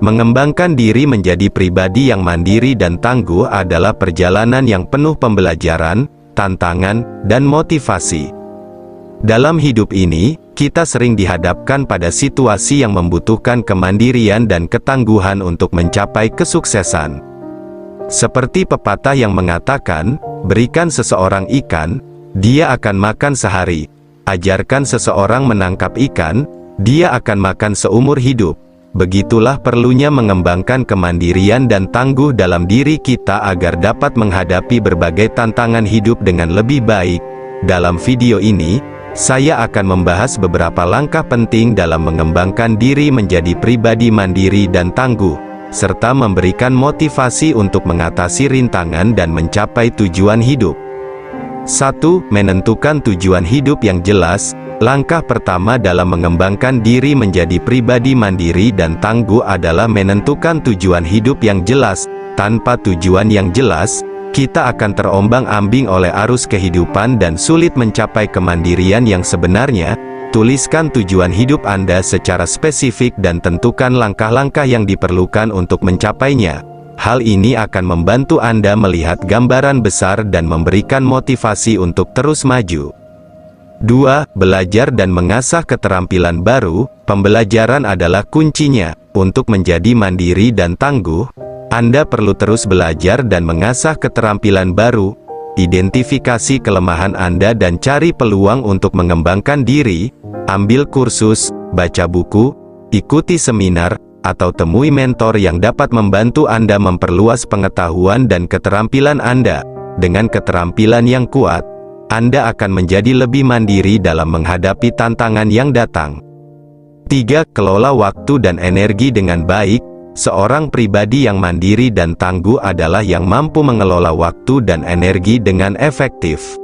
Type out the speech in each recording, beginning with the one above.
Mengembangkan diri menjadi pribadi yang mandiri dan tangguh adalah perjalanan yang penuh pembelajaran, tantangan, dan motivasi. Dalam hidup ini, kita sering dihadapkan pada situasi yang membutuhkan kemandirian dan ketangguhan untuk mencapai kesuksesan. Seperti pepatah yang mengatakan, berikan seseorang ikan, dia akan makan sehari. Ajarkan seseorang menangkap ikan, dia akan makan seumur hidup. Begitulah perlunya mengembangkan kemandirian dan tangguh dalam diri kita agar dapat menghadapi berbagai tantangan hidup dengan lebih baik. Dalam video ini, saya akan membahas beberapa langkah penting dalam mengembangkan diri menjadi pribadi mandiri dan tangguh, serta memberikan motivasi untuk mengatasi rintangan dan mencapai tujuan hidup. 1. Menentukan tujuan hidup yang jelas. Langkah pertama dalam mengembangkan diri menjadi pribadi mandiri dan tangguh adalah menentukan tujuan hidup yang jelas. Tanpa tujuan yang jelas, kita akan terombang-ambing oleh arus kehidupan dan sulit mencapai kemandirian yang sebenarnya. Tuliskan tujuan hidup Anda secara spesifik dan tentukan langkah-langkah yang diperlukan untuk mencapainya. Hal ini akan membantu Anda melihat gambaran besar dan memberikan motivasi untuk terus maju. 2. Belajar dan mengasah keterampilan baru. Pembelajaran adalah kuncinya. Untuk menjadi mandiri dan tangguh, Anda perlu terus belajar dan mengasah keterampilan baru. Identifikasi kelemahan Anda dan cari peluang untuk mengembangkan diri. Ambil kursus, baca buku, ikuti seminar, atau temui mentor yang dapat membantu Anda memperluas pengetahuan dan keterampilan Anda. Dengan keterampilan yang kuat, Anda akan menjadi lebih mandiri dalam menghadapi tantangan yang datang. 3. Kelola waktu dan energi dengan baik. Seorang pribadi yang mandiri dan tangguh adalah yang mampu mengelola waktu dan energi dengan efektif.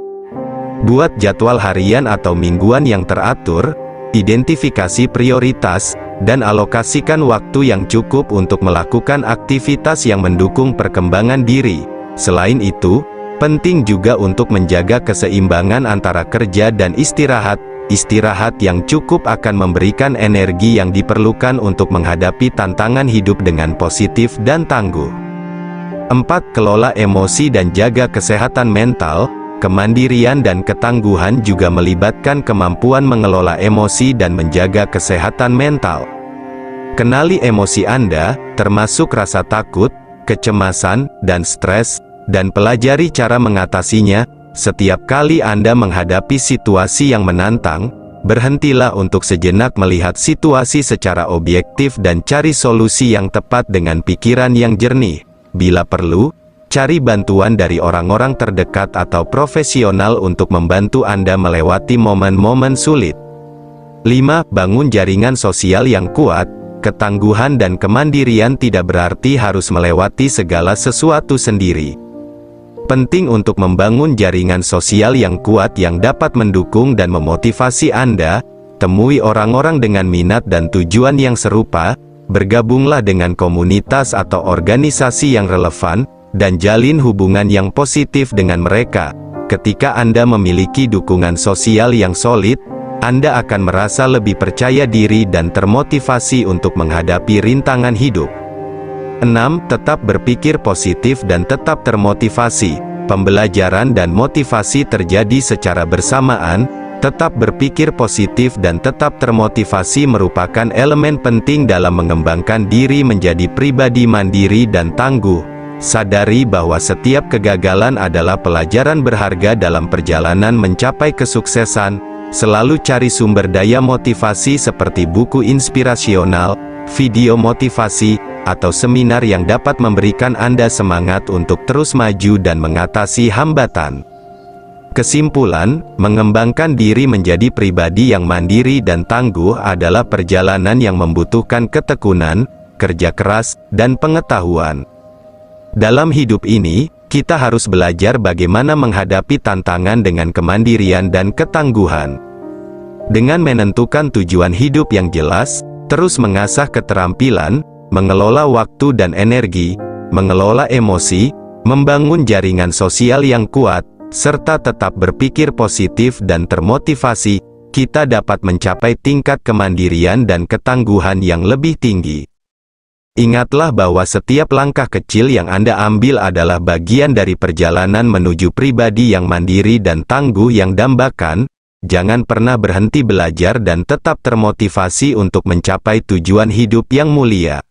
Buat jadwal harian atau mingguan yang teratur, identifikasi prioritas, dan alokasikan waktu yang cukup untuk melakukan aktivitas yang mendukung perkembangan diri. Selain itu, penting juga untuk menjaga keseimbangan antara kerja dan istirahat. Istirahat yang cukup akan memberikan energi yang diperlukan untuk menghadapi tantangan hidup dengan positif dan tangguh. 4. Kelola emosi dan jaga kesehatan mental. Kemandirian dan ketangguhan juga melibatkan kemampuan mengelola emosi dan menjaga kesehatan mental. Kenali emosi Anda, termasuk rasa takut, kecemasan, dan stres, dan pelajari cara mengatasinya. Setiap kali Anda menghadapi situasi yang menantang, berhentilah untuk sejenak melihat situasi secara objektif dan cari solusi yang tepat dengan pikiran yang jernih. Bila perlu, cari bantuan dari orang-orang terdekat atau profesional untuk membantu Anda melewati momen-momen sulit. 5. Bangun jaringan sosial yang kuat. Ketangguhan dan kemandirian tidak berarti harus melewati segala sesuatu sendiri. Penting untuk membangun jaringan sosial yang kuat yang dapat mendukung dan memotivasi Anda. Temui orang-orang dengan minat dan tujuan yang serupa, bergabunglah dengan komunitas atau organisasi yang relevan, dan jalin hubungan yang positif dengan mereka. Ketika Anda memiliki dukungan sosial yang solid, Anda akan merasa lebih percaya diri dan termotivasi untuk menghadapi rintangan hidup. 6. Tetap berpikir positif dan tetap termotivasi. Pembelajaran dan motivasi terjadi secara bersamaan. Tetap berpikir positif dan tetap termotivasi merupakan elemen penting dalam mengembangkan diri menjadi pribadi mandiri dan tangguh. Sadari bahwa setiap kegagalan adalah pelajaran berharga dalam perjalanan mencapai kesuksesan. Selalu cari sumber daya motivasi seperti buku inspirasional, video motivasi, atau seminar yang dapat memberikan Anda semangat untuk terus maju dan mengatasi hambatan. Kesimpulan, mengembangkan diri menjadi pribadi yang mandiri dan tangguh adalah perjalanan yang membutuhkan ketekunan, kerja keras, dan pengetahuan. Dalam hidup ini, kita harus belajar bagaimana menghadapi tantangan dengan kemandirian dan ketangguhan. Dengan menentukan tujuan hidup yang jelas, terus mengasah keterampilan, mengelola waktu dan energi, mengelola emosi, membangun jaringan sosial yang kuat, serta tetap berpikir positif dan termotivasi, kita dapat mencapai tingkat kemandirian dan ketangguhan yang lebih tinggi. Ingatlah bahwa setiap langkah kecil yang Anda ambil adalah bagian dari perjalanan menuju pribadi yang mandiri dan tangguh yang dambakan. Jangan pernah berhenti belajar dan tetap termotivasi untuk mencapai tujuan hidup yang mulia.